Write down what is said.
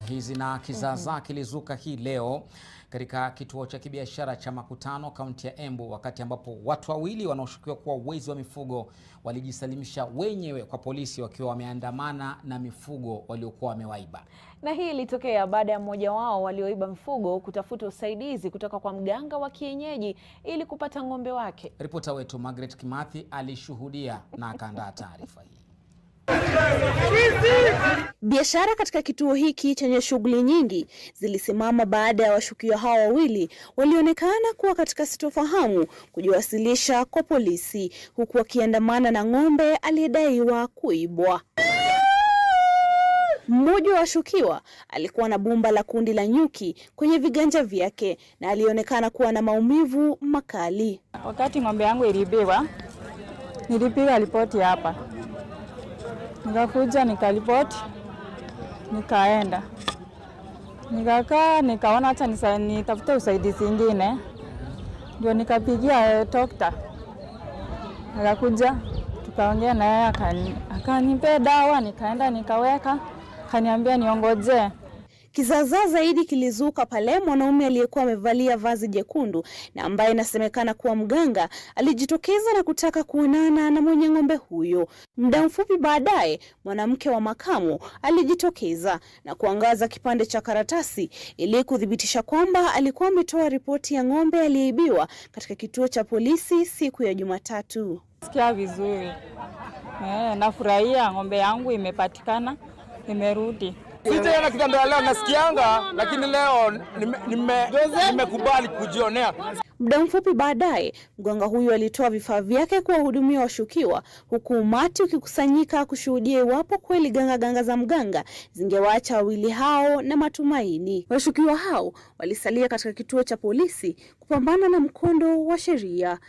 Hizi na kizaazaa kilizuka hii leo katika kituo cha kibiashara cha Makutano, kaunti ya Embu, wakati ambapo watu wawili wanaoshukiwa kuwa wezi wa mifugo walijisalimisha wenyewe kwa polisi wakiwa wameandamana na mifugo waliokuwa wamewaiba. Na hii ilitokea baada ya mmoja wao walioiba mifugo kutafuta usaidizi kutoka kwa mganga wa kienyeji ili kupata ng'ombe wake. Ripota wetu Margaret Kimathi alishuhudia na akaandaa taarifa hii. Biashara katika kituo hiki chenye shughuli nyingi zilisimama baada ya washukiwa hao wawili walionekana kuwa katika sitofahamu kujiwasilisha kwa polisi, huku wakiandamana na ng'ombe aliyedaiwa kuibwa. Mmoja wa washukiwa alikuwa na bumba la kundi la nyuki kwenye viganja vyake na alionekana kuwa na maumivu makali. Wakati ng'ombe yangu iliibiwa, nilipiga ripoti hapa. Nikakuja nikaripoti, nikaenda. Nikakaa, nikaona acha nitafute usaidizi mwingine. Ndio nikapigia dokta. Akakuja, tukaongea na yeye akanipea dawa, nikaenda nikaweka, akaniambia niongoje. Kizaazaa zaidi kilizuka pale mwanaume aliyekuwa amevalia vazi jekundu na ambaye inasemekana kuwa mganga alijitokeza na kutaka kuonana na mwenye ng'ombe huyo. Muda mfupi baadaye, mwanamke wa makamo alijitokeza na kuangaza kipande cha karatasi ili kuthibitisha kwamba alikuwa ametoa ripoti ya ng'ombe aliyeibiwa katika kituo cha polisi siku ya Jumatatu. Sikia vizuri. Nafurahia ng'ombe yangu imepatikana, imerudi. Sitaenda kitanda leo nasikianga, lakini leo nimekubali kujionea. Muda mfupi baadaye, mganga huyu alitoa vifaa vyake kuwahudumia washukiwa, huku umati ukikusanyika kushuhudia iwapo kweli ganga za mganga zingewaacha wawili hao na matumaini. Washukiwa hao walisalia katika kituo cha polisi kupambana na mkondo wa sheria.